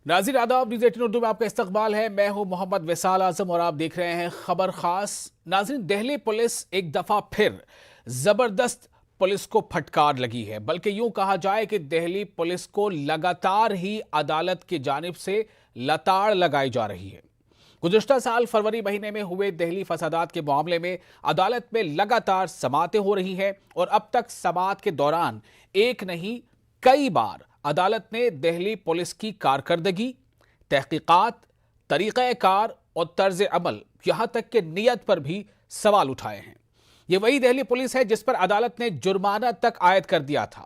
नाज़रीन आदाब, न्यूज़ 18 उर्दू में आपका इस्तकबाल है। मैं हूं मोहम्मद विसाल आजम और आप देख रहे हैं खबर खास। नाज़रीन, दिल्ली पुलिस एक दफा फिर जबरदस्त पुलिस को फटकार लगी है, बल्कि यूं कहा जाए कि दिल्ली पुलिस को लगातार ही अदालत की जानिब से लताड़ लगाई जा रही है। गुज़िश्ता साल फरवरी महीने में हुए दिल्ली फसादात के मामले में अदालत में लगातार समाअतें हो रही हैं और अब तक समाअत के दौरान एक नहीं कई बार अदालत ने दिल्ली पुलिस की कारकर्दगी, तहकीकात, तरीक़ाकार और तर्ज अमल, यहां तक कि नीयत पर भी सवाल उठाए हैं। यह वही दिल्ली पुलिस है जिस पर अदालत ने जुर्माना तक आयद कर दिया था।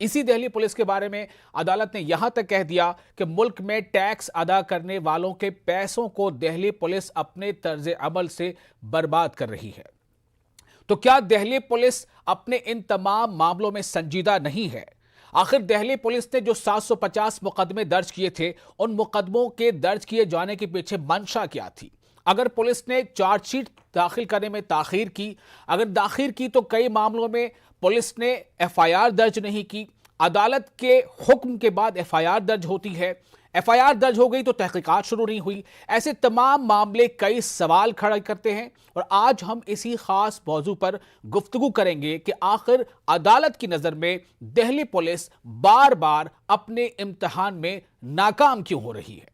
इसी दिल्ली पुलिस के बारे में अदालत ने यहां तक कह दिया कि मुल्क में टैक्स अदा करने वालों के पैसों को दिल्ली पुलिस अपने तर्ज अमल से बर्बाद कर रही है। तो क्या दिल्ली पुलिस अपने इन तमाम मामलों में संजीदा नहीं है? आखिर दिल्ली पुलिस ने जो 750 मुकदमे दर्ज किए थे, उन मुकदमों के दर्ज किए जाने के पीछे मंशा क्या थी? अगर पुलिस ने चार्जशीट दाखिल करने में ताखीर की, अगर दाखिल की तो कई मामलों में पुलिस ने एफआईआर दर्ज नहीं की। अदालत के हुक्म के बाद एफआईआर दर्ज होती है, एफआईआर दर्ज हो गई तो तहकीकात शुरू नहीं हुई। ऐसे तमाम मामले कई सवाल खड़ा करते हैं और आज हम इसी खास मौजू पर गुफ्तगू करेंगे कि आखिर अदालत की नजर में दिल्ली पुलिस बार बार अपने इम्तिहान में नाकाम क्यों हो रही है।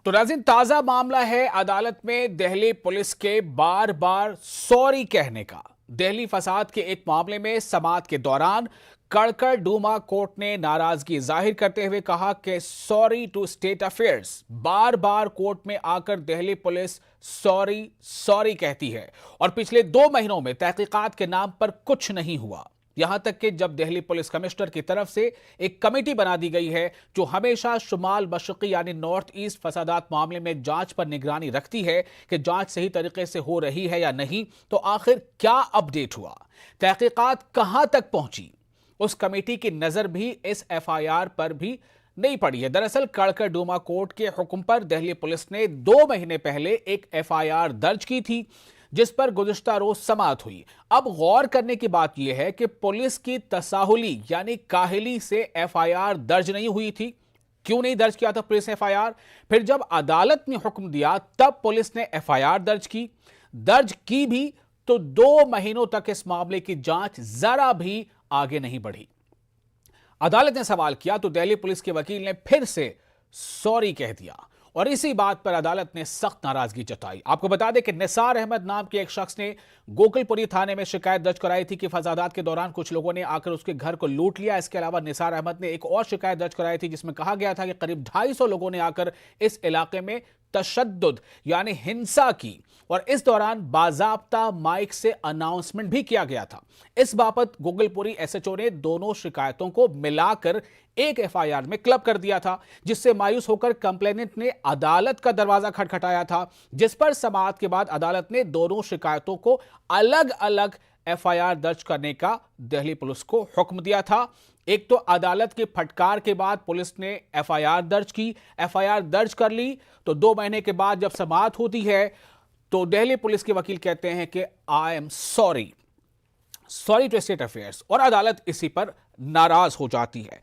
तो नाज़रीन, ताजा मामला है अदालत में दिल्ली पुलिस के बार बार सॉरी कहने का। दिल्ली फसाद के एक मामले में समाअत के दौरान कड़कड़ डूमा कोर्ट ने नाराजगी जाहिर करते हुए कहा कि सॉरी टू स्टेट अफेयर्स। बार बार कोर्ट में आकर दिल्ली पुलिस सॉरी सॉरी कहती है और पिछले 2 महीनों में तहकीकात के नाम पर कुछ नहीं हुआ। यहां तक कि जब दिल्ली पुलिस कमिश्नर की तरफ से एक कमेटी बना दी गई है जो हमेशा शुमाल मशरक़ी यानी नॉर्थ ईस्ट फसादात मामले में जांच पर निगरानी रखती है कि जांच सही तरीके से हो रही है या नहीं, तो आखिर क्या अपडेट हुआ, तहकीकात कहां तक पहुंची, उस कमेटी की नजर भी इस एफआईआर पर भी नहीं पड़ी है। दरअसल कड़कड़ डूमा कोर्ट के हुक्म पर दिल्ली पुलिस ने 2 महीने पहले एक एफआईआर दर्ज की थी जिस पर गुज़िश्ता रोज समाअत हुई। अब गौर करने की बात यह है कि पुलिस की तसाहुली यानी काहिली से एफआईआर दर्ज नहीं हुई थी। क्यों नहीं दर्ज किया था पुलिस ने एफआईआर? फिर जब अदालत ने हुक्म दिया तब पुलिस ने एफआईआर दर्ज की भी तो 2 महीनों तक इस मामले की जांच जरा भी आगे नहीं बढ़ी। अदालत ने सवाल किया तो दिल्ली पुलिस के वकील ने फिर से सॉरी कह दिया और इसी बात पर अदालत ने सख्त नाराजगी जताई। आपको बता दें कि निसार अहमद नाम के एक शख्स ने गोकुलपुरी थाने में शिकायत दर्ज कराई थी कि फसादात के दौरान कुछ लोगों ने आकर उसके घर को लूट लिया। इसके अलावा निसार अहमद ने एक और शिकायत दर्ज कराई थी जिसमें कहा गया था कि करीब 250 लोगों ने आकर इस इलाके में तशद्दुद यानी हिंसा की और इस दौरान बाजाब्ता माइक से अनाउंसमेंट भी किया गया था। इस बाबत गोकुलपुरी एसएचओ ने दोनों शिकायतों को मिलाकर एक एफआईआर में क्लब कर दिया था, जिससे मायूस होकर कंप्लेनेंट ने अदालत का दरवाजा खटखटाया था, जिस पर समाअत के बाद अदालत ने दोनों शिकायतों को अलग अलग एफआईआर दर्ज करने का दिल्ली पुलिस को हुक्म दिया था। एक तो अदालत की फटकार के बाद पुलिस ने एफआईआर दर्ज की, एफआईआर दर्ज कर ली तो 2 महीने के बाद जब समाअत होती है तो दिल्ली पुलिस के वकील कहते हैं कि I am sorry to state affairs और अदालत इसी पर नाराज हो जाती है।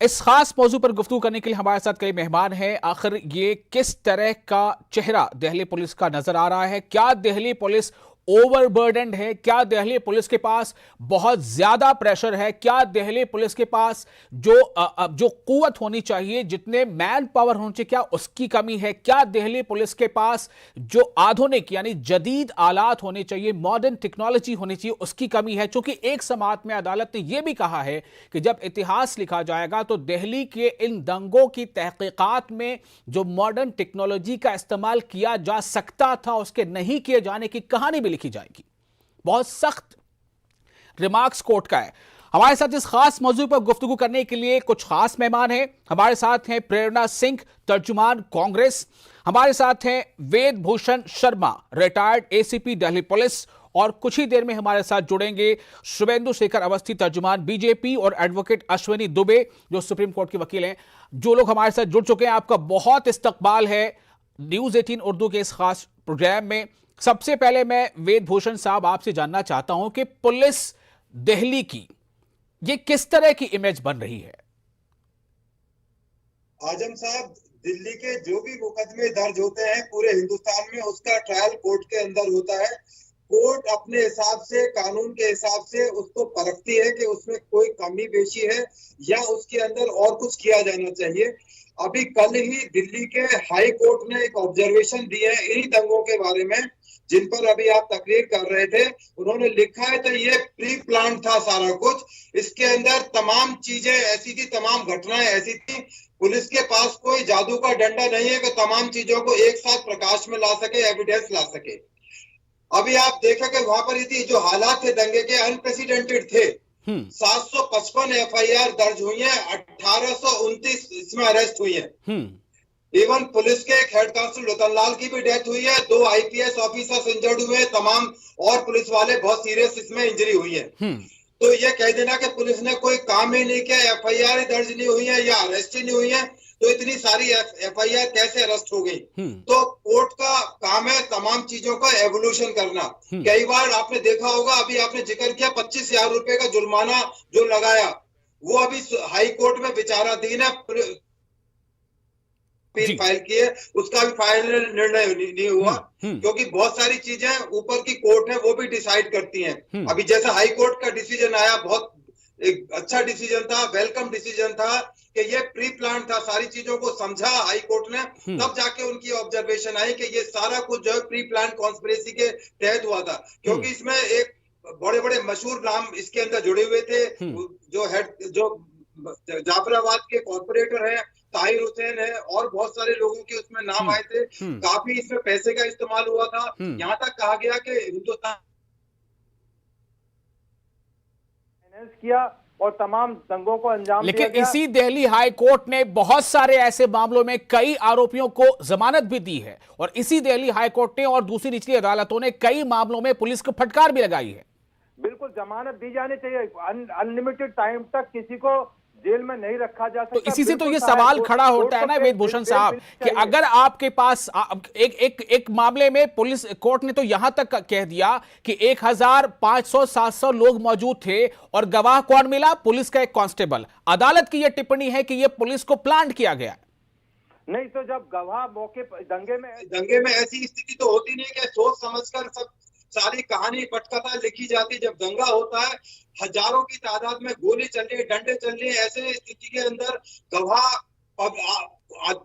इस खास मौजू पर गुफ्तगू करने के लिए हमारे साथ कई मेहमान हैं। आखिर ये किस तरह का चेहरा दिल्ली पुलिस का नजर आ रहा है? क्या दिल्ली पुलिस ओवरबर्डन्ड है? क्या दिल्ली पुलिस के पास बहुत ज्यादा प्रेशर है? क्या दिल्ली पुलिस के पास जो कुव्वत होनी चाहिए, जितने मैन पावर होने चाहिए, क्या उसकी कमी है? क्या दिल्ली पुलिस के पास जो आधुनिक यानी जदीद आलात होने चाहिए, मॉडर्न टेक्नोलॉजी होनी चाहिए, उसकी कमी है? क्योंकि एक समाअत में अदालत ने यह भी कहा है कि जब इतिहास लिखा जाएगा तो दिल्ली के इन दंगों की तहकीकात में जो मॉडर्न टेक्नोलॉजी का इस्तेमाल किया जा सकता था उसके नहीं किए जाने की कहानी भी लिखी जाएगी। बहुत सख्त रिमार्क्स कोर्ट का है। हमारे साथ इस खास मौजू पर गुफ्तगू करने के लिए कुछ खास मेहमान हैं। हमारे साथ हैं प्रेरणा सिंह, तर्जुमान कांग्रेस। हमारे साथ हैं Ved Bhushan Sharma, retired ACP Delhi police और कुछ ही देर में हमारे साथ जुड़ेंगे शुभेंदु शेखर अवस्थी, तर्जुमान बीजेपी, और एडवोकेट अश्विनी दुबे जो सुप्रीम कोर्ट के वकील हैं। जो लोग हमारे साथ जुड़ चुके हैं, आपका बहुत इस्तकबाल है न्यूज 18 उर्दू के इस खास प्रोग्राम में। सबसे पहले मैं वेद भूषण साहब आपसे जानना चाहता हूं कि पुलिस दिल्ली की ये किस तरह की इमेज बन रही है? आजम साहब, दिल्ली के जो भी मुकदमे दर्ज होते हैं पूरे हिंदुस्तान में, उसका ट्रायल कोर्ट के अंदर होता है। कोर्ट अपने हिसाब से, कानून के हिसाब से उसको परखती है कि उसमें कोई कमी बेशी है या उसके अंदर और कुछ किया जाना चाहिए। अभी कल ही दिल्ली के हाई कोर्ट ने एक ऑब्जर्वेशन दी है इन्हीं दंगों के बारे में, जिन पर अभी आप तकरीर कर रहे थे। उन्होंने लिखा है तो ये प्री प्लान था सारा कुछ। इसके अंदर तमाम चीजें ऐसी थी, तमाम घटनाएं ऐसी थी। पुलिस के पास कोई जादू का डंडा नहीं है कि तमाम चीजों को एक साथ प्रकाश में ला सके, एविडेंस ला सके। अभी आप देखा कि वहां पर ये जो हालात थे दंगे के, अनप्रेसिडेंटेड थे। 755 एफआईआर दर्ज हुई है, 1829 इसमें अरेस्ट हुई है। इवन पुलिस के एक हेड कांस्टेबल रतन लाल की भी डेथ हुई है, 2 आईपीएस ऑफिसर्स इंजर्ड हुए हैं, तमाम और पुलिस वाले बहुत सीरियस इसमें इंजरी हुई है। तो ये कह देना कि पुलिस ने कोई काम ही नहीं किया, एफआईआर ही दर्ज नहीं हुई है या अरेस्ट ही नहीं हुई है, तो इतनी सारी एफआईआर कैसे अरेस्ट हो गई? तो कोर्ट का काम है तमाम चीजों का एवोल्यूशन करना। कई बार आपने देखा होगा, अभी आपने जिक्र किया 25,000 रुपए का जुर्माना जो लगाया, वो अभी हाई कोर्ट में विचाराधीन है, फाइल की है, उसका भी फाइनल निर्णय नहीं हुआ, क्योंकि बहुत सारी चीजें ऊपर की कोर्ट है वो भी डिसाइड करती हैं। अभी जैसा हाई कोर्ट का डिसीजन आया, बहुत एक अच्छा डिसीजन था, वेलकम डिसीजन था कि ये प्री प्लान था, सारी चीजों को समझा हाई कोर्ट ने, तब जाके उनकी ऑब्जर्वेशन आई कि ये सारा कुछ जो है प्री प्लान कॉन्स्पिरेसी के तहत हुआ था। क्योंकि इसमें एक बड़े बड़े मशहूर नाम इसके अंदर जुड़े हुए थे, जो जाफराबाद के कॉर्पोरेटर है, ताहिर हुसैन है, और बहुत सारे लोगों के उसमें नाम आए थे। काफी इसमें पैसे का इस्तेमाल हुआ था। यहाँ तक कहा गया कि हिंदुस्तान किया और तमाम दंगों को अंजाम लेकिन दिया गया। इसी दिल्ली हाई कोर्ट ने बहुत सारे ऐसे मामलों में कई आरोपियों को जमानत भी दी है, और इसी दिल्ली हाई कोर्ट ने और दूसरी निचली अदालतों ने कई मामलों में पुलिस को फटकार भी लगाई है। बिल्कुल जमानत दी जानी चाहिए, अनलिमिटेड टाइम तक किसी को जेल में नहीं रखा जा सकता। तो इसी से तो ये सवाल खड़ा होता है ना वेद भूषण साहब कि अगर आपके पास एक मामले में पुलिस कोर्ट ने तो यहां तक कह दिया कि 1,500-700 लोग मौजूद थे और गवाह कौन मिला? पुलिस का एक कांस्टेबल। अदालत की यह टिप्पणी है कि यह पुलिस को प्लान किया गया। नहीं तो जब गवाह मौके पर दंगे में ऐसी स्थिति तो होती नहीं कि सोच समझकर सब सारी कहानी पटकथा लिखी जाती। जब दंगा होता है, हजारों की तादाद में गोली चल रही है, डंडे चल रही है, ऐसे स्थिति के अंदर गवाह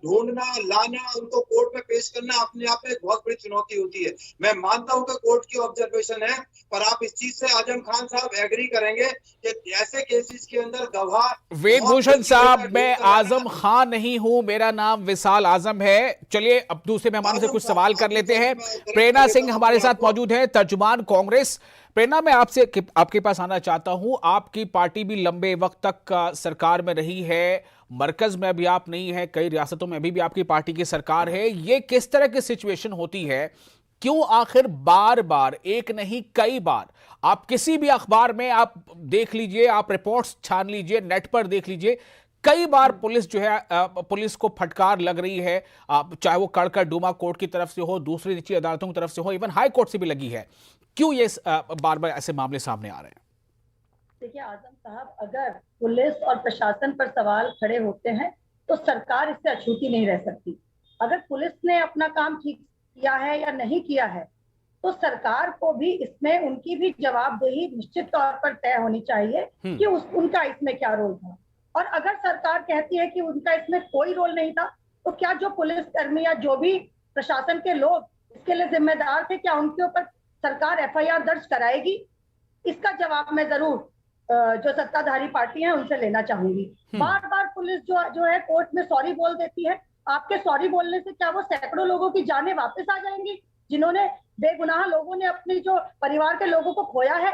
ढूंढना, लाना, उनको कोर्ट में पेश करना अपने आप में एक बहुत बड़ी चुनौती होती है। मैं मानता हूं कि कोर्ट की ऑब्जर्वेशन है, पर आप इस चीज से आजम खान साहब एग्री करेंगे कि ऐसे केसेस के अंदर गवाह। वेद भूषण साहब, मैं आजम खान नहीं हूं, मेरा नाम विशाल आजम है। चलिए अब दूसरे मेहमानों से कुछ सवाल कर लेते हैं। प्रेरणा सिंह हमारे साथ मौजूद है, तर्जुमान कांग्रेस। प्रेरणा, मैं आपके पास आना चाहता हूं। आपकी पार्टी भी लंबे वक्त तक सरकार में रही है, मरकज में अभी आप नहीं है, कई रियासतों में अभी भी आपकी पार्टी की सरकार है। ये किस तरह की सिचुएशन होती है? क्यों आखिर बार बार, एक नहीं कई बार, आप किसी भी अखबार में आप देख लीजिए, आप रिपोर्ट्स छान लीजिए, नेट पर देख लीजिए, कई बार पुलिस जो है पुलिस को फटकार लग रही है, चाहे वो कड़कर डूमा कोर्ट की तरफ से हो, दूसरी निचली अदालतों की तरफ से हो, इवन हाई कोर्ट से भी लगी है। क्यों ये बार बार ऐसे मामले सामने आ रहे हैं? देखिए आजम साहब, अगर पुलिस और प्रशासन पर सवाल खड़े होते हैं तो सरकार इससे अछूती नहीं रह सकती। अगर पुलिस ने अपना काम ठीक किया है या नहीं किया है, तो सरकार को भी इसमें उनकी भी जवाबदेही निश्चित तौर पर तय होनी चाहिए कि उनका इसमें क्या रोल था। और अगर सरकार कहती है कि उनका इसमें कोई रोल नहीं था, तो क्या जो पुलिसकर्मी या जो भी प्रशासन के लोग इसके लिए जिम्मेदार थे, क्या उनके ऊपर सरकार एफआईआर दर्ज कराएगी? इसका जवाब मैं जरूर जो सत्ताधारी पार्टी है उनसे लेना चाहूंगी। बार बार पुलिस जो है कोर्ट में सॉरी बोल देती है। आपके सॉरी बोलने से क्या वो सैकड़ों लोगों की जानें वापस आ जाएंगी, जिन्होंने बेगुनाह लोगों ने अपनी जो परिवार के लोगों को खोया है?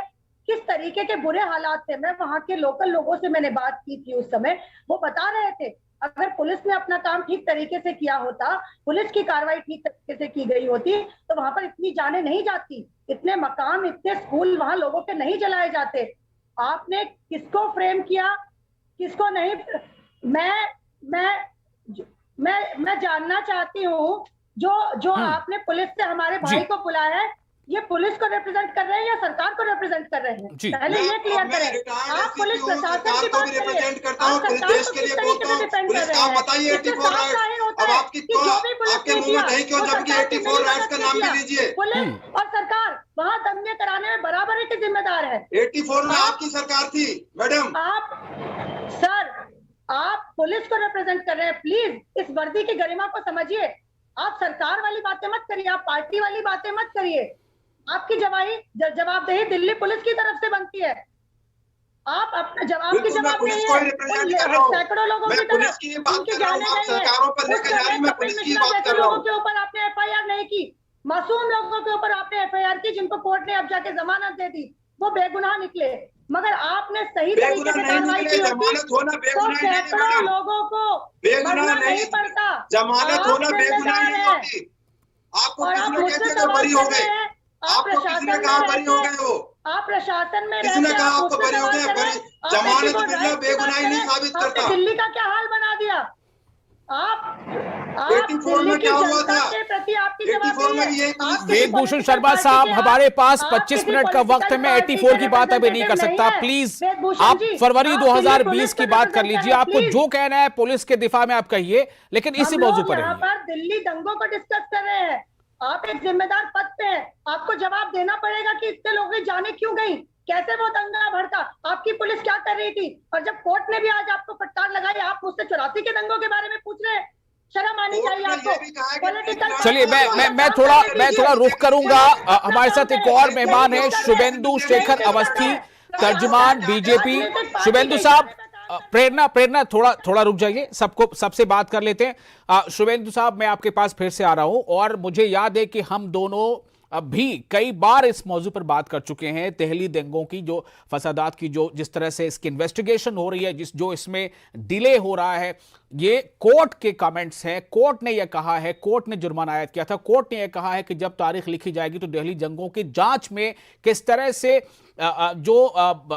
किस तरीके के बुरे हालात थे। मैं वहां के लोकल लोगों से मैंने बात की थी उस समय, वो बता रहे थे अगर पुलिस ने अपना काम ठीक तरीके से किया होता, पुलिस की कार्रवाई ठीक तरीके से की गई होती, तो वहां पर इतनी जानें नहीं जाती, इतने मकाम, इतने स्कूल वहां लोगों के नहीं जलाए जाते। आपने किसको फ्रेम किया, किसको नहीं? मैं जानना चाहती हूँ, जो आपने पुलिस से हमारे भाई को बुलाया है, ये पुलिस को रिप्रेजेंट कर रहे हैं या सरकार को रिप्रेजेंट कर रहे हैं? पहले ये क्लियर करें। आप पुलिस प्रशासन की बात करिए, आप सरकार को किस तरीके से डिफेंड कर रहे हैं? अब आपकी आपके मुंह में नहीं क्यों जबकि 84 राइट्स का नाम भी लीजिए। पुलिस और सरकार वहां दंगे कराने में बराबरी की जिम्मेदार है। 84 में आपकी सरकार थी मैडम। आप पुलिस को रिप्रेजेंट कर रहे हैं, प्लीज इस वर्दी की गरिमा को समझिए। आप सरकार वाली बातें मत करिए, आप पार्टी वाली बातें मत करिए। आपकी जवाबदेही दिल्ली पुलिस की तरफ से बनती है। आप अपना जवाब की जवाबदेही सैकड़ों लोगों की तरफ उनकी जाने लोगों के ऊपर आपने FIR नहीं की, मासूम लोगों के ऊपर आपने FIR की, जिनको कोर्ट ने अब जाके जमानत दे दी, वो बेगुनाह निकले। मगर आपने सही तरीके से कार्रवाई की होती तो सैकड़ों लोगों को मरना नहीं पड़ता। जमानत होना बेगुनाह नहीं होती। आपको किसने कहते थे बरी हो गए? आपको किसने कहा बरी हो गए? हो आप प्रशासन में किसने कहा आपको बरी हो गए? जमानत मिलना बेगुनाही नहीं साबित करता। दिल्ली का क्या हाल बना दिया आप 84 में क्या हुआ था? 84 में ये वेदभूषण शर्मा साहब, हमारे पास 25 मिनट का वक्त है। मैं 84 की बात अभी नहीं कर सकता। प्लीज आप फरवरी 2020 की बात कर लीजिए। आपको जो कहना है पुलिस के दिफा में आप कहिए, लेकिन इसी मौजू पर यहाँ पर दिल्ली दंगों को डिस्कस कर रहे हैं। आप एक जिम्मेदार पद पे हैं, आपको जवाब देना पड़ेगा कि इतने लोगों की जानें क्यों गई, कैसे वो दंगा भड़का, आपकी पुलिस क्या कर रही थी। और जब कोर्ट ने भी आज आपको फटकार लगाई, आप मुझसे 84 के दंगों के बारे में पूछ रहे हैं। शर्म आनी चाहिए आपको। चलिए मैं थोड़ा रुख करूंगा। हमारे साथ एक और मेहमान है, शुभेंदु शेखर अवस्थी, तर्जुमान बीजेपी। शुभेंदु साहब, प्रेरणा थोड़ा रुक जाइए, सबसे बात कर लेते हैं। शुभेंदु साहब, मैं आपके पास फिर से आ रहा हूं, और मुझे याद है कि हम दोनों भी कई बार इस मौजू पर बात कर चुके हैं। दिल्ली दंगों की जो फसादात की जो जिस तरह से इसकी इन्वेस्टिगेशन हो रही है, जो इसमें डिले हो रहा है, ये कोर्ट के कमेंट्स हैं। कोर्ट ने यह कहा है, कोर्ट ने जुर्माना आयद किया था, कोर्ट ने यह कहा है कि जब तारीख लिखी जाएगी तो दिल्ली दंगों की जांच में किस तरह से जो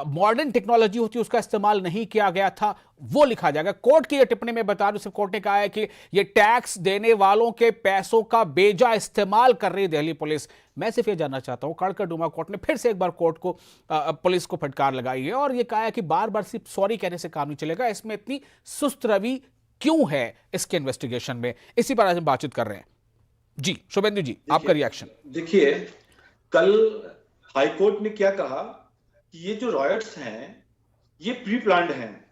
मॉडर्न टेक्नोलॉजी होती है उसका इस्तेमाल नहीं किया गया था वो लिखा जाएगा। कोर्ट की यह टिप्पणी में बता दूं, कोर्ट ने कहा है कि यह टैक्स देने वालों के पैसों का बेजा इस्तेमाल कर रही दिल्ली पुलिस। मैं सिर्फ यह जानना चाहता हूं, कड़कड़डूमा कोर्ट ने फिर से एक बार कोर्ट को पुलिस को फटकार लगाई है और यह कहा है कि बार बार सिर्फ सॉरी कहने से काम नहीं चलेगा। इसमें इतनी सुस्त रवि क्यों है इसके इन्वेस्टिगेशन में? इसी पर आज हम बातचीत कर रहे हैं। जी शुभेंदु जी, आपका रिएक्शन। देखिए, कल हाईकोर्ट ने क्या कहा कि ये जो रॉयट्स हैं ये प्री प्लान्ड हैं,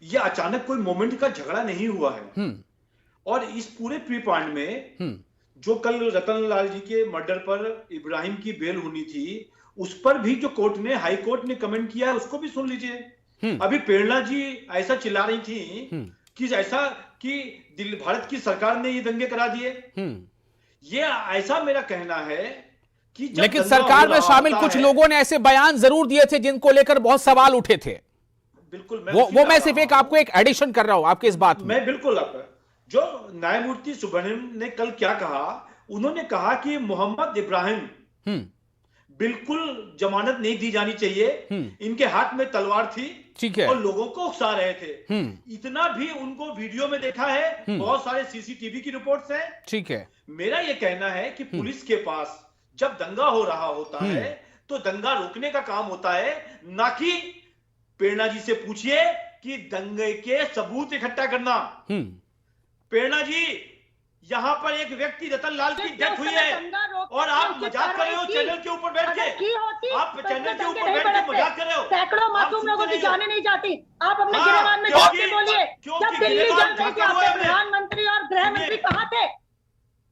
ये अचानक कोई मोमेंट का झगड़ा नहीं हुआ है। और इस पूरे प्री प्लान में जो कल रतन लाल जी के मर्डर पर इब्राहिम की बेल होनी थी, उस पर भी जो कोर्ट ने, हाई कोर्ट ने कमेंट किया है, उसको भी सुन लीजिए। अभी प्रेरणा जी ऐसा चिल्ला रही थी कि ऐसा कि भारत की सरकार ने ये दंगे करा दिए। ये ऐसा मेरा कहना है कि लेकिन सरकार में शामिल कुछ लोगों ने ऐसे बयान जरूर दिए थे जिनको लेकर बहुत सवाल उठे थे। बिल्कुल, मैं सिर्फ एक आपको एक एडिशन कर रहा हूं आपके इस बात में। मैं बिल्कुल जो न्यायमूर्ति सुब्रमण्यम ने कल क्या कहा, उन्होंने कहा कि मोहम्मद इब्राहिम बिल्कुल जमानत नहीं दी जानी चाहिए, इनके हाथ में तलवार थी, ठीक है, और लोगों को उकसा रहे थे। इतना भी उनको वीडियो में देखा है, बहुत सारे सीसीटीवी की रिपोर्ट्स हैं, ठीक है। मेरा यह कहना है कि पुलिस के पास जब दंगा हो रहा होता है तो दंगा रोकने का काम होता है, ना कि प्रेरणा जी से पूछिए कि दंगे के सबूत इकट्ठा करना। प्रेरणा जी, यहाँ पर एक व्यक्ति रतन लाल की डेथ हुई है और आप मजाक कर रहे हो चैनल के ऊपर बैठ के। आप चैनल के ऊपर बैठ के मजाक कर रहे हो। सैकड़ों मासूम लोगों की जाने नहीं जाती। आप अपने गिरफ्तार में जाके बोलिए, जब दिल्ली जल रही थी आपके प्रधानमंत्री और गृह मंत्री कहाँ थे?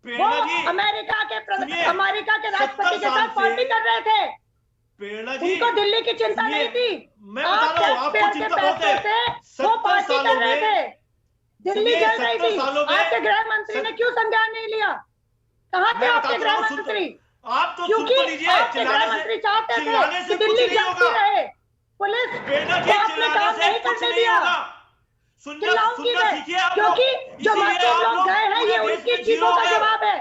वो अमेरिका के राष्ट्रपति के साथ पार्टी कर रहे थे। प्रेरणा जी, उनको दिल्ली की चिंता नहीं थी। मैं बता रहा हूँ, आपको चिंता बहुत है। वो पार्टी कर रहे थे, दिल्ली जल रही थी। आपके गृह मंत्री ने क्यों संज्ञान नहीं लिया? कहाँ थे आपके गृह मंत्री? आप तो क्योंकि आपके गृह मंत्री चाहते थे कि दिल्ली जलती रहे। पुलिस को आपने काम नहीं करने दिया। चिल्लाऊंगी मैं, क्योंकि जो मासूम लोग गए हैं ये उनकी चीखों का जवाब है।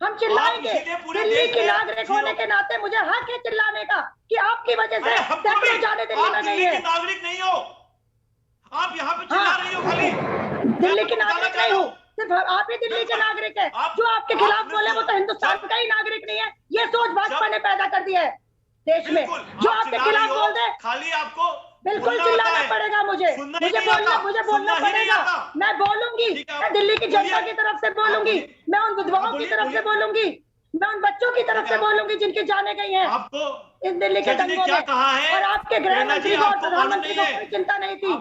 हम चिल्लाएंगे। दिल्ली की नागरिक होने के नाते मुझे हक है चिल्लाने का कि आपकी वजह से सैकड़ों जाने दिल्ली में गई है। नागरिक नहीं हो आप, यहाँ पे चिल्ला रही हो खाली। दिल्ली की नागरिक नहीं हूँ, सिर्फ आप ही दिल्ली के नागरिक है। जो आपके खिलाफ बोले वो तो हिंदुस्तान का ही नागरिक नहीं है। ये सोच भाजपा ने पैदा कर दी है देश में। जो आपके खिलाफ बोल दे खाली आपको बिल्कुल चिल्लाना पड़ेगा। मुझे बोलना पड़ेगा। मैं बोलूंगी, मैं दिल्ली की जनता की तरफ से बोलूंगी, मैं उन विधवाओं की तरफ से बोलूंगी, मैं उन बच्चों की तरफ से बोलूंगी जिनकी जाने गई हैं इस दिल्ली के दंगों में। और आपके गृह मंत्री को और प्रधानमंत्री को कोई चिंता नहीं थी।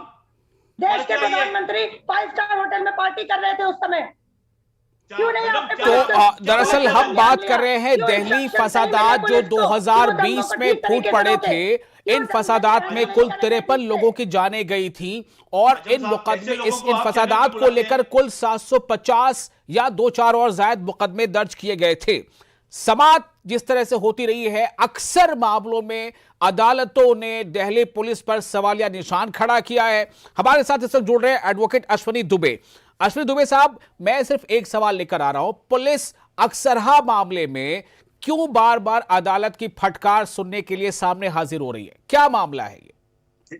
देश के प्रधानमंत्री 5 स्टार होटल में पार्टी कर रहे थे उस समय। क्यों नहीं आपने? तो दरअसल हम बात कर रहे हैं दिल्ली फसादात जो 2020 में फूट पड़े थे। इन फसादात में कुल 53 लोगों की जानें गई थी और इन मुकदमे इन फसादात को लेकर कुल 750 या 2-4 और ज्यादा मुकदमे दर्ज किए गए थे। समाअत जिस तरह से होती रही है, अक्सर मामलों में अदालतों ने दिल्ली पुलिस पर सवालिया निशान खड़ा किया है। हमारे साथ इस वक्त जुड़ रहे हैं एडवोकेट अश्विनी दुबे। अश्विनी दुबे साहब, मैं सिर्फ एक सवाल लेकर आ रहा हूं, पुलिस अक्सरहा मामले में क्यों बार बार अदालत की फटकार सुनने के लिए सामने हाजिर हो रही है? क्या मामला है ये?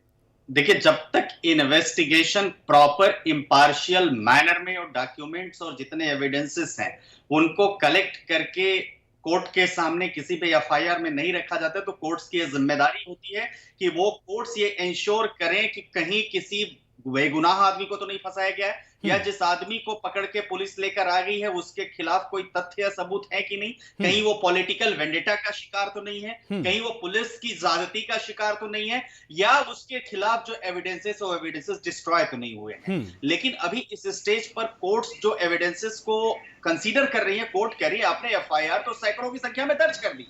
देखिए, जब तक इन्वेस्टिगेशन प्रॉपर इम्पार्शियल मैनर में और डॉक्यूमेंट्स और जितने एविडेंसेस हैं उनको कलेक्ट करके कोर्ट के सामने किसी पे एफआईआर में नहीं रखा जाता, तो कोर्ट्स की जिम्मेदारी होती है कि वो कोर्ट्स ये इंश्योर करें कि कहीं किसी बेगुनाह आदमी को तो नहीं फंसाया गया है, या जिस आदमी को पकड़ के पुलिस लेकर आ गई है उसके खिलाफ कोई तथ्य या सबूत है कि नहीं, कहीं वो पॉलिटिकल वेंडेटा का शिकार तो नहीं है, कहीं वो पुलिस की ज्यादती का शिकार तो नहीं है, या उसके खिलाफ जो एविडेंसेस वो एविडेंसेस डिस्ट्रॉय तो नहीं हुए हैं। लेकिन अभी इस स्टेज पर कोर्ट्स जो एविडेंसेस को कंसीडर कर रही है, कोर्ट कह रही है आपने एफआईआर तो सैकड़ों की संख्या में दर्ज कर दी,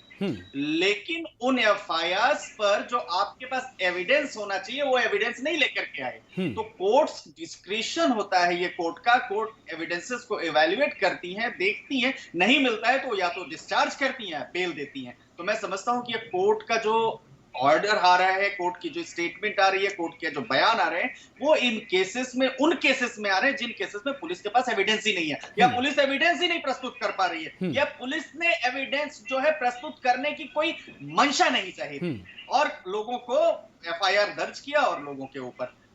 लेकिन उन एफआईआर पर जो आपके पास एविडेंस होना चाहिए वो एविडेंस नहीं लेकर के आए। तो कोर्ट्स डिस्क्रिशन होता है ये कोर्ट का, कोर्ट एविडेंसेस को इवैल्यूएट करती हैं, देखती हैं, नहीं मिलता है तो या तो डिस्चार्ज करती हैं, बेल देती हैं। तो मैं समझता हूं कि ये कोर्ट का जो ऑर्डर आ रहा है, कोर्ट की जो स्टेटमेंट आ रही है, कोर्ट के जो बयान आ रहे हैं, वो इन केसेस में, उन केसेस में आ रहे हैं जिन केसेस में पुलिस के पास एविडेंस ही नहीं है, या पुलिस एविडेंस ही नहीं प्रस्तुत कर पा रही है, या पुलिस ने एविडेंस जो है प्रस्तुत करने की कोई मंशा नहीं चाहिए और लोगों को एफआईआर दर्ज किया और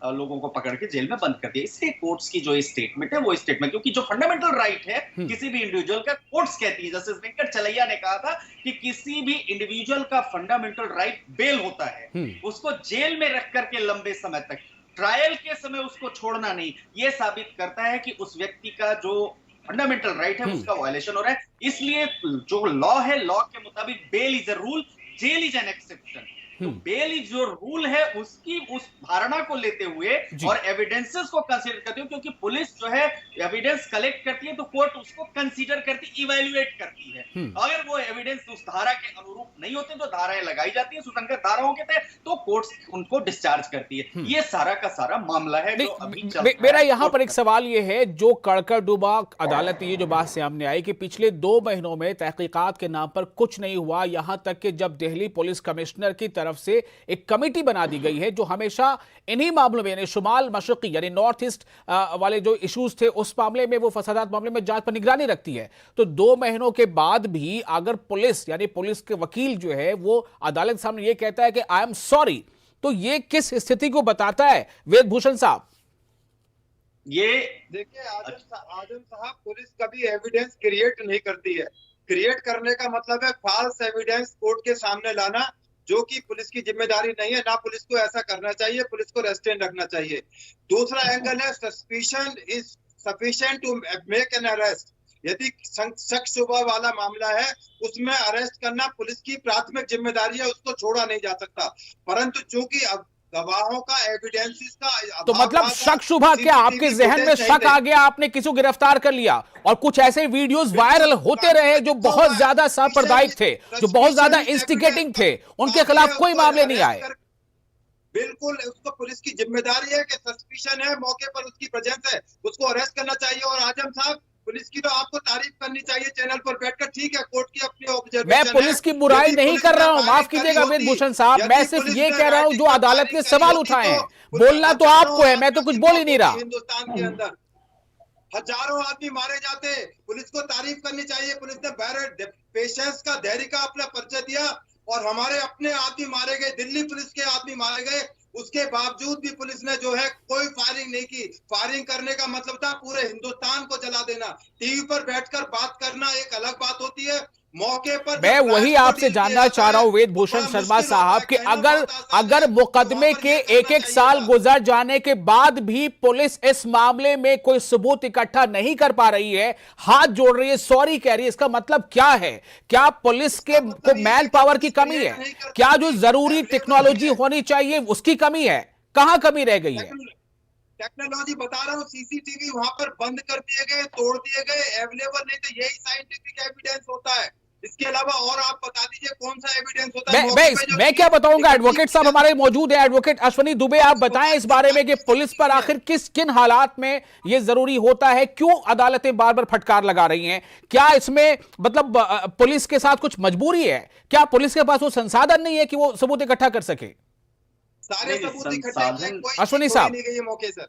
लोगों को पकड़ के जेल में बंद कर दिया। इसलिए कोर्ट्स की जो स्टेटमेंट है वो स्टेटमेंट, क्योंकि जो फंडामेंटल राइट है किसी भी इंडिविजुअल का, कोर्ट्स कहती है, जस्टिस वेंकट चलैया ने कहा था कि किसी भी इंडिविजुअल का फंडामेंटल राइट बेल होता है, उसको जेल में रख करके लंबे समय तक, ट्रायल के समय उसको छोड़ना नहीं, यह साबित करता है कि उस व्यक्ति का जो फंडामेंटल राइट है उसका वायलेशन हो रहा है। इसलिए जो लॉ है, लॉ के मुताबिक bail is a rule, jail is an exception. तो बेल जो रूल है उसकी उस धारणा को लेते हुए और एविडेंसेस को कंसीडर करते हुए, क्योंकि पुलिस जो है एविडेंस कलेक्ट करती है तो कोर्ट उसको कंसीडर करती, इवैल्यूएट करती है। अगर वो एविडेंस उस धारा के अनुरूप नहीं होते तो धाराएं लगाई जाती है सुसंगत धाराओं के तहत, तो कोर्ट उनको डिस्चार्ज करती है। ये सारा का सारा मामला है जो अभी चल रहा है। मेरा यहाँ पर एक सवाल ये है, जो कड़कड़डुबा अदालत ये जो बात सामने आई कि पिछले 2 महीनों में तहकीकात के नाम पर कुछ नहीं हुआ, यहां तक कि जब दिल्ली पुलिस कमिश्नर की तरफ से एक कमेटी बना दी गई है जो हमेशा इन्हीं मामलों में, यानी शुमाल मशरकी यानी नॉर्थ ईस्ट वाले जो इश्यूज थे उस मामले में, वो फसादात मामले में जांच पर निगरानी रखती है, तो 2 महीनों के बाद भी अगर पुलिस यानी पुलिस के वकील जो है वो अदालत के सामने ये कहता है कि आई एम सॉरी, तो ये किस स्थिति को बताता है वेदभूषण साहब? ये देखिए आजम साहब, पुलिस कभी एविडेंस क्रिएट नहीं करती है। क्रिएट करने का मतलब है फॉल्स एविडेंस कोर्ट के सामने लाना, जो कि पुलिस की जिम्मेदारी नहीं है, ना पुलिस को ऐसा करना चाहिए, पुलिस को रेस्ट्रेंट रखना चाहिए। दूसरा एंगल है suspicion is sufficient to make an arrest. यदि शक शुबा वाला मामला है उसमें अरेस्ट करना पुलिस की प्राथमिक जिम्मेदारी है, उसको छोड़ा नहीं जा सकता। परंतु चूंकि अब गवाहों का एविडेंसेस का तो मतलब शक शुबा, क्या आपके जहन में शक आ गया, आपने किसी को गिरफ्तार कर लिया और कुछ ऐसे वीडियोस वायरल होते रहे जो बहुत ज्यादा सांप्रदायिक थे, जो बहुत ज्यादा इंस्टिगेटिंग थे, उनके खिलाफ कोई मामले नहीं आए? बिल्कुल, उसको पुलिस की जिम्मेदारी है कि सस्पिशन है, मौके पर उसकी प्रेजेंस है, उसको अरेस्ट करना चाहिए। और आजम साहब, पुलिस की तो आपको तारीफ करनी चाहिए चैनल पर बैठकर, ठीक है, कोर्ट की अपनी ऑब्जर्वेशन मैं पुलिस की बुराई नहीं कर रहा हूं, माफ कीजिएगा वेद भूषण साहब, मैं सिर्फ ये कह रहा हूं जो अदालत ने सवाल उठाए हैं, बोलना तो आपको है, मैं तो कुछ बोल ही नहीं रहा। हिंदुस्तान के अंदर हजारों आदमी मारे जाते, पुलिस को तारीफ करनी चाहिए। पुलिस ने पेशेंस का, धैर्य का अपना परिचय दिया और हमारे अपने आदमी मारे गए, दिल्ली पुलिस के आदमी मारे गए, उसके बावजूद भी पुलिस ने जो है कोई फायरिंग नहीं की। फायरिंग करने का मतलब था पूरे हिंदुस्तान को जला देना। टीवी पर बैठकर बात करना एक अलग बात होती है, मौके पर मैं वही आपसे जानना चाह रहा हूं वेद भूषण शर्मा साहब कि अगर मुकदमे के एक साल गुजर जाने के बाद भी पुलिस इस मामले में कोई सबूत इकट्ठा नहीं कर पा रही है, हाथ जोड़ रही है, सॉरी कह रही है, इसका मतलब क्या है? क्या पुलिस को मैन पावर की कमी है? क्या जो जरूरी टेक्नोलॉजी होनी चाहिए उसकी कमी है? कहां कमी रह गई है? टेक्नोलॉजी बता रहा हूँ, सीसीटीवी वहां पर बंद कर दिए गए, तोड़ दिए गए, अवेलेबल नहीं, तो यही साइंटिफिक एविडेंस होता है। इसके अलावा और आप बता दीजिए कौन सा एविडेंस होता है? मैं क्या बताऊंगा, एडवोकेट साहब हमारे मौजूद हैं, एडवोकेट अश्वनी दुबे, आप बताएं इस बारे में कि पुलिस पर आखिर किन हालात में यह जरूरी होता है, क्यों अदालतें बार बार फटकार लगा रही हैं? क्या इसमें मतलब पुलिस के साथ कुछ मजबूरी है? क्या पुलिस के पास वो संसाधन नहीं है कि वो सबूत इकट्ठा कर सके? सारे सबूत इकट्ठे अश्वनी साहब, मौके सर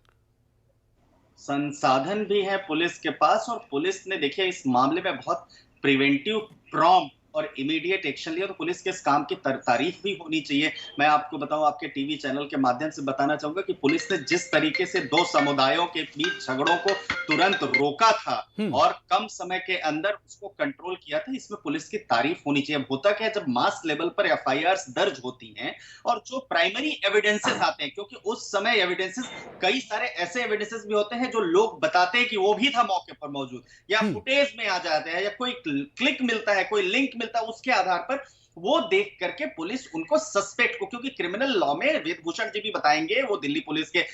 संसाधन भी है पुलिस के पास, और पुलिस ने देखिए इस मामले में बहुत प्रिवेंटिव, प्रॉम्प्ट और इमीडिएट एक्शन लिया, तो पुलिस के इस काम की तारीफ भी होनी चाहिए। मैं आपको बताऊं, आपके टीवी चैनल के माध्यम से बताना चाहूंगा कि पुलिस ने जिस तरीके से दो समुदायों के बीच झगड़ों को तुरंत रोका था और कम समय के अंदर उसको कंट्रोल किया था, इसमें पुलिस की तारीफ होनी चाहिए। होता क्या है, जब मास लेवल पर एफआईआर दर्ज होती हैं और जो प्राइमरी एविडेंसेस आते हैं, क्योंकि उस समय एविडेंसेस, कई सारे ऐसे एविडेंसेस भी होते हैं जो लोग बताते हैं कि वो भी था मौके पर मौजूद, या फुटेज में आ जाते हैं, या कोई क्लिक मिलता है, कोई लिंक मिलता है, उसके आधार पर वो देख करके पुलिस उनको सस्पेक्ट को, क्योंकि क्रिमिनल लॉ में वेद भूषण जी भी बताएंगे, वो दिल्ली पुलिस के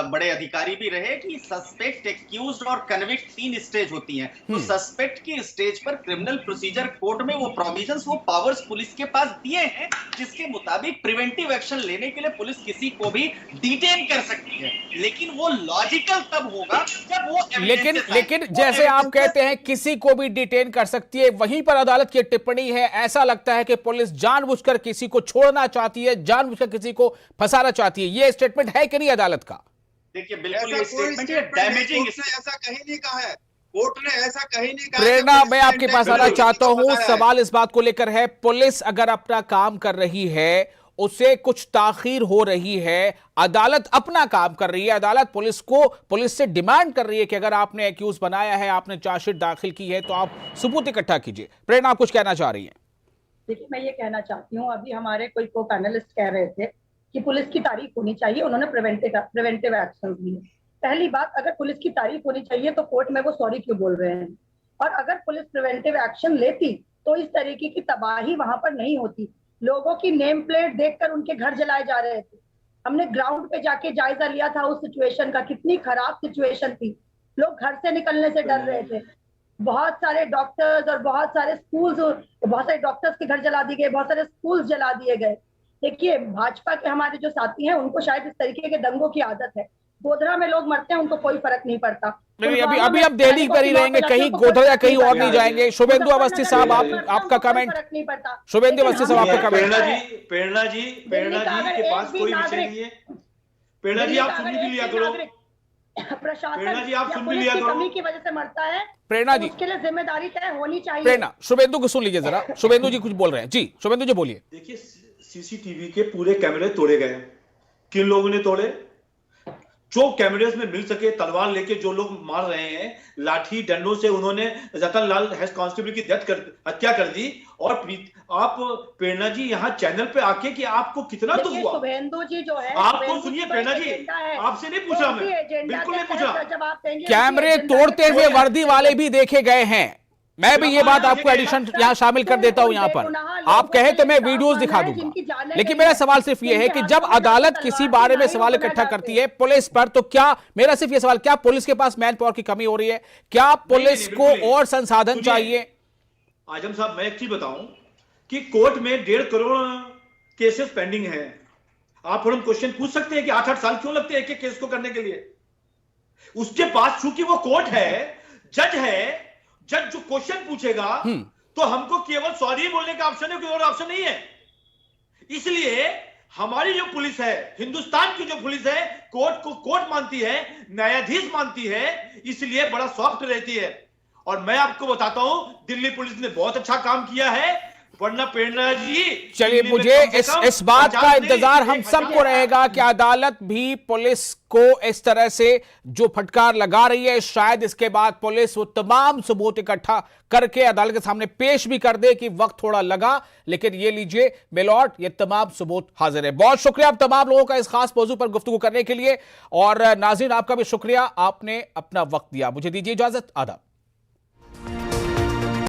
बड़े अधिकारी भी रहे, कि सस्पेक्ट, एक्यूज्ड और कन्विक्ट 3 स्टेज होती हैं। तो सस्पेक्ट की स्टेज पर क्रिमिनल प्रोसीजर कोड में वो प्रोविजंस, वो पावर्स पुलिस के पास दिए हैं, जिसके मुताबिक प्रिवेंटिव एक्शन लेने के लिए पुलिस किसी को भी डिटेन कर सकती है, लेकिन वो लॉजिकल तब होगा जब वो लेकिन जैसे आप कहते हैं किसी को भी डिटेन कर सकती है, वहीं पर अदालत की टिप्पणी है, ऐसा लगता है कि पुलिस जानबूझकर किसी को छोड़ना चाहती है, जानबूझकर किसी को फंसाना चाहती है। यह स्टेटमेंट है कि नहीं अदालत का? देखिए बिल्कुल ये स्टेटमेंट है डैमेजिंग, ऐसा कहीं नहीं कहा है, कोर्ट ने ऐसा कहीं नहीं कहा। प्रेरणा, मैं आपके पास आना चाहता हूं, सवाल इस बात को लेकर है, पुलिस अगर अपना काम कर रही है, उसे कुछ ताखीर हो रही है, अदालत अपना काम कर रही है, अदालत पुलिस से डिमांड कर रही है कि अगर आपने एक्यूज बनाया है, आपने चार्जशीट दाखिल की है, तो आप सबूत इकट्ठा कीजिए। प्रेरणा, आप कुछ कहना चाह रही हैं? देखिए, मैं ये कहना चाहती हूँ, अभी हमारे कोई को पैनलिस्ट कह रहे थे कि पुलिस की तारीफ होनी चाहिए, उन्होंने प्रिवेंटिव एक्शन लिए। पहली बात, अगर पुलिस की तारीफ होनी चाहिए तो कोर्ट में वो सॉरी क्यों बोल रहे हैं? और अगर पुलिस प्रिवेंटिव एक्शन लेती तो इस तरीके की तबाही वहां पर नहीं होती। लोगों की नेम प्लेट देखकर उनके घर जलाए जा रहे थे। हमने ग्राउंड पे जाके जायजा लिया था उस सिचुएशन का, कितनी खराब सिचुएशन थी, लोग घर से निकलने से डर रहे थे। बहुत सारे डॉक्टर्स और बहुत सारे स्कूल्स, बहुत सारे डॉक्टर्स के घर जला दिए गए, बहुत सारे स्कूल्स जला दिए गए। देखिए, भाजपा के हमारे जो साथी हैं उनको शायद इस तरीके के दंगों की आदत है। गोधरा में लोग मरते हैं, उनको कोई फर्क नहीं पड़ता। अभी अब दिल्ली पर ही रहेंगे, कहीं गोधरा या कहीं और नहीं जाएंगे। शुभेंदु अवस्थी साहब, आपका कमेंट। फर्क नहीं पड़ता। शुभेंदु अवस्थी साहब, आपका कमेंट। प्रेरणा जी के पास कोई विषय नहीं है। प्रेरणा जी, आप सुन भी लिया करो। प्रशासन जी, आप सुन भी लिया करो, कमी की वजह से मरता है। प्रेरणा जी, उसके लिए जिम्मेदारी तय होनी चाहिए। प्रेरणा, शुभेंदु को सुन लीजिए जरा। शुभेंदु जी कुछ बोल रहे हैं। जी शुभेंदु जी बोलिए। देखिए, सीसीटीवी के पूरे कैमरे तोड़े गए। किन लोगों ने तोड़े? जो कैमरेस में मिल सके, तलवार लेके जो लोग मार रहे हैं, लाठी डंडों से उन्होंने रतन लाल हेड कांस्टेबल की हत्या कर दी। और आप प्रेरणा जी यहाँ चैनल पे आके कि आपको कितना दुख हुआ? शुभेंदु जी जो है, आपको सुनिए प्रेरणा जी, आपसे नहीं पूछा मैं, बिल्कुल नहीं पूछा। कैमरे तोड़ते हुए वर्दी वाले भी देखे गए हैं। मैं भी ये बात आपको एडिशन यहाँ शामिल कर देता हूं। यहाँ पर आप कहें तो मैं वीडियोस दिखा दूंगा, लेकिन मेरा सवाल सिर्फ ये है कि जब अदालत किसी बारे में सवाल इकट्ठा करती है पुलिस पर, तो क्या, मेरा सिर्फ ये सवाल, क्या पुलिस के पास मैन पावर की कमी हो रही है? क्या पुलिस को और संसाधन चाहिए? आजम साहब, मैं एक चीज बताऊं कि कोर्ट में 1.5 करोड़ केसेस पेंडिंग है। आप फौरन क्वेश्चन पूछ सकते हैं कि 8-8 साल क्यों लगते हैं एक एक केस को करने के लिए? उसके पास चूंकि वो कोर्ट है जज है, जज जो क्वेश्चन पूछेगा तो हमको केवल सॉरी बोलने का ऑप्शन है, कोई और ऑप्शन नहीं है। इसलिए हमारी जो पुलिस है, हिंदुस्तान की जो पुलिस है, कोर्ट को कोर्ट मानती है, न्यायाधीश मानती है, इसलिए बड़ा सॉफ्ट रहती है। और मैं आपको बताता हूं, दिल्ली पुलिस ने बहुत अच्छा काम किया है, वरना प्रेरणा जी। चलिए, मुझे इस बात का इंतजार हम सबको रहेगा कि अदालत भी पुलिस को इस तरह से जो फटकार लगा रही है, शायद इसके बाद पुलिस वो तमाम सबूत इकट्ठा करके अदालत के सामने पेश भी कर दे कि वक्त थोड़ा लगा, लेकिन ये लीजिए मिलॉर्ड, ये तमाम सबूत हाजिर है। बहुत शुक्रिया आप तमाम लोगों का इस खास मौजू पर गुफ्तगू करने के लिए, और नाज़रीन आपका भी शुक्रिया, आपने अपना वक्त दिया। मुझे दीजिए इजाजत, आदाब।